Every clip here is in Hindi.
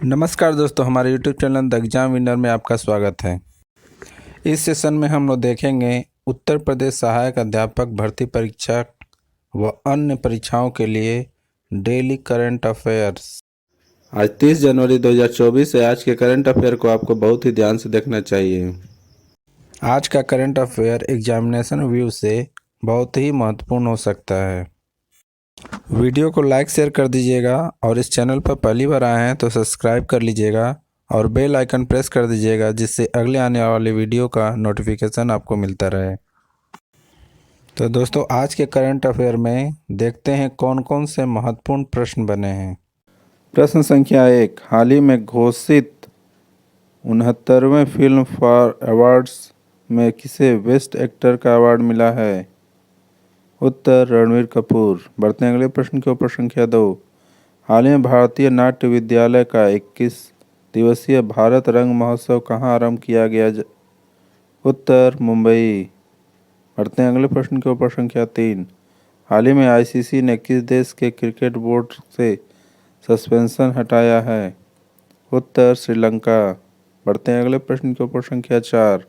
नमस्कार दोस्तों, हमारे YouTube channel the exam winner में आपका स्वागत है। इस सेशन में हम लोग देखेंगे उत्तर प्रदेश सहायक अध्यापक भर्ती परीक्षा व अन्य परीक्षाओं के लिए डेली करंट अफेयर्स। आज 30 जनवरी 2024 है। आज के करंट अफेयर को आपको बहुत ही ध्यान से देखना चाहिए। आज का करंट अफेयर एग्जामिनेशन व्यू से बहुत ही महत्वपूर्ण हो सकता है। वीडियो को लाइक शेयर कर दीजिएगा और इस चैनल पर पहली बार आए हैं तो सब्सक्राइब कर लीजिएगा और बेल आइकन प्रेस कर दीजिएगा, जिससे अगले आने वाले वीडियो का नोटिफिकेशन आपको मिलता रहे। तो दोस्तों, आज के करंट अफेयर में देखते हैं कौन कौन से महत्वपूर्ण प्रश्न बने हैं। प्रश्न संख्या 1, हाल ही में घोषित 69वें फिल्म फेयर अवार्ड्स में किसे बेस्ट एक्टर का अवार्ड मिला है? उत्तर, रणवीर कपूर। बढ़ते हैं अगले प्रश्न के ऊपर। संख्या 2, हाल ही में भारतीय नाट्य विद्यालय का 21 दिवसीय भारत रंग महोत्सव कहाँ आरंभ किया गया? उत्तर, मुंबई। बढ़ते हैं अगले प्रश्न के ऊपर। संख्या 3, हाल ही में आईसीसी ने किस देश के क्रिकेट बोर्ड से सस्पेंशन हटाया है? उत्तर, श्रीलंका। बढ़ते हैं अगले प्रश्न के ऊपर। संख्या 4,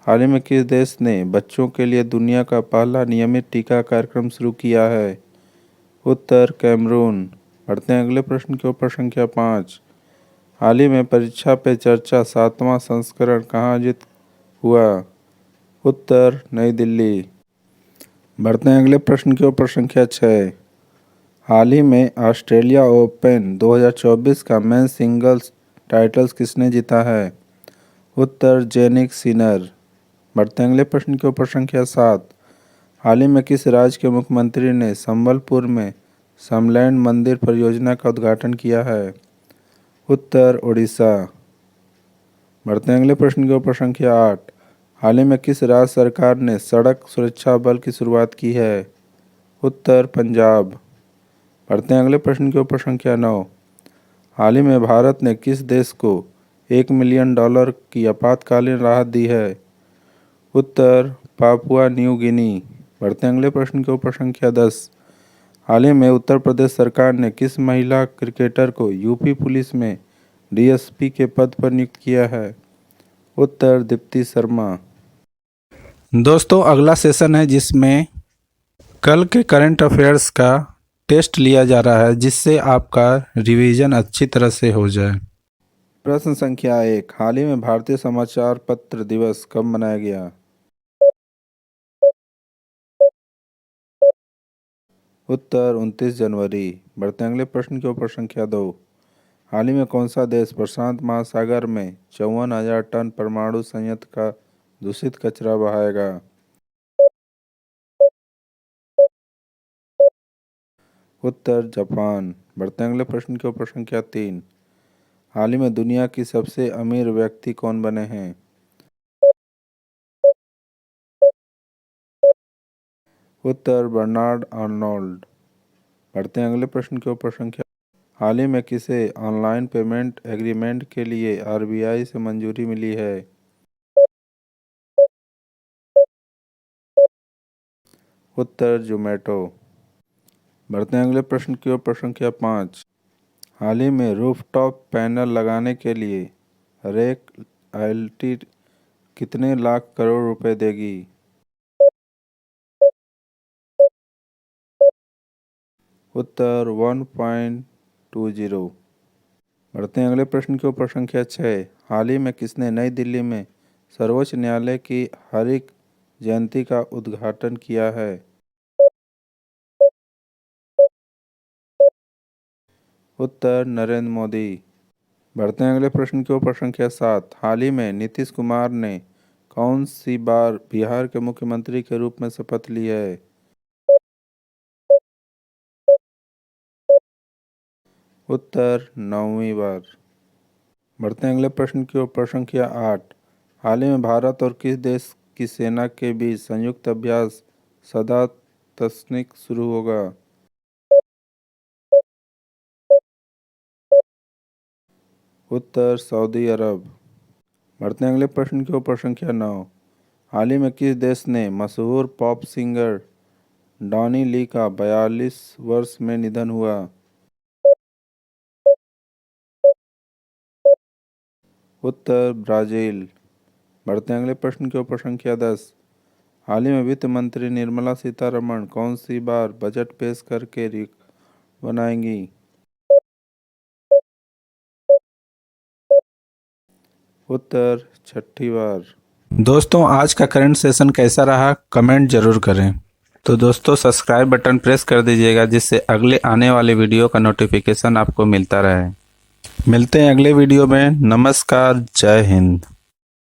हाल ही में किस देश ने बच्चों के लिए दुनिया का पहला नियमित टीका कार्यक्रम शुरू किया है? उत्तर, कैमरून। बढ़ते हैं अगले प्रश्न के ऊपर। संख्या 5, हाल ही में परीक्षा पे चर्चा 7वां संस्करण कहाँ आयोजित हुआ? उत्तर, नई दिल्ली। बढ़ते हैं अगले प्रश्न के ऊपर। संख्या 6, हाल ही में ऑस्ट्रेलिया ओपन 2024 का मेंस सिंगल्स टाइटल्स किसने जीता है? उत्तर, जेनिक सिनर। बढ़ते हैं अगले प्रश्न के ऊपर। संख्या 7, हाल ही में किस राज्य के मुख्यमंत्री ने संबलपुर में समलैंड मंदिर परियोजना का उद्घाटन किया है? उत्तर, उड़ीसा। बढ़ते हैं अगले प्रश्न के ऊपर। संख्या 8, हाल ही में किस राज्य सरकार ने सड़क सुरक्षा बल की शुरुआत की है? उत्तर, पंजाब। बढ़ते हैं अगले प्रश्न के ऊपर। संख्या 9, हाल ही में भारत ने किस देश को $1 मिलियन की आपातकालीन राहत दी है? उत्तर, पापुआ न्यू गिनी। बढ़ते हैं अगले प्रश्न के ऊपर। संख्या 10, हाल ही में उत्तर प्रदेश सरकार ने किस महिला क्रिकेटर को यूपी पुलिस में डीएसपी के पद पर नियुक्त किया है? उत्तर, दीप्ति शर्मा। दोस्तों, अगला सेशन है जिसमें कल के करंट अफेयर्स का टेस्ट लिया जा रहा है, जिससे आपका रिवीजन अच्छी तरह से हो जाए। प्रश्न संख्या 1, हाल ही में भारतीय समाचार पत्र दिवस कब मनाया गया? उत्तर, 29 जनवरी। बढ़ते हैं अगले प्रश्न के ऊपर। संख्या 2, हाल ही में कौन सा देश प्रशांत महासागर में 54,000 टन परमाणु संयंत्र का दूषित कचरा बहाएगा? उत्तर, जापान। बढ़ते हैं अगले प्रश्न के ऊपर। संख्या 3, हाल ही में दुनिया की सबसे अमीर व्यक्ति कौन बने हैं? उत्तर, बर्नार्ड आर्नोल्ड। बढ़ते हैं अगले प्रश्न के ऊपर। संख्या, हाल ही में किसे ऑनलाइन पेमेंट एग्रीमेंट के लिए आरबीआई से मंजूरी मिली है? उत्तर, जोमेटो। बढ़ते हैं अगले प्रश्न की ओर। संख्या 5, हाल ही में रूफटॉप पैनल लगाने के लिए रेक आईएलटी कितने लाख करोड़ रुपए देगी? उत्तर, 1.20। बढ़ते हैं अगले प्रश्न के ऊपर। संख्या 6, हाल ही में किसने नई दिल्ली में सर्वोच्च न्यायालय की हरित जयंती का उद्घाटन किया है? उत्तर, नरेंद्र मोदी। बढ़ते हैं अगले प्रश्न के ऊपर। संख्या 7, हाल ही में नीतीश कुमार ने कौन सी बार बिहार के मुख्यमंत्री के रूप में शपथ ली है? उत्तर, 9वीं बार। बढ़ते हैं अगले प्रश्न के ऊपर। संख्या 8, हाल ही में भारत और किस देश की सेना के बीच संयुक्त अभ्यास सदा तस्नीक शुरू होगा? उत्तर, सऊदी अरब। बढ़ते हैं अगले प्रश्न के ऊपर। संख्या 9, हाल ही में किस देश ने मशहूर पॉप सिंगर डॉनी ली का 42 वर्ष में निधन हुआ? उत्तर ब्राज़ील। बढ़ते हैं अगले प्रश्न के ऊपर। संख्या 10। हाल ही में वित्त मंत्री निर्मला सीतारमण कौन सी बार बजट पेश करके रिकॉर्ड बनाएंगी? उत्तर छठी बार। दोस्तों, आज का करंट सेशन कैसा रहा कमेंट जरूर करें। तो दोस्तों, सब्सक्राइब बटन प्रेस कर दीजिएगा जिससे अगले आने वाले वीडियो का नोटिफिकेशन आपको मिलता रहे। मिलते हैं अगले वीडियो में। नमस्कार, जय हिंद।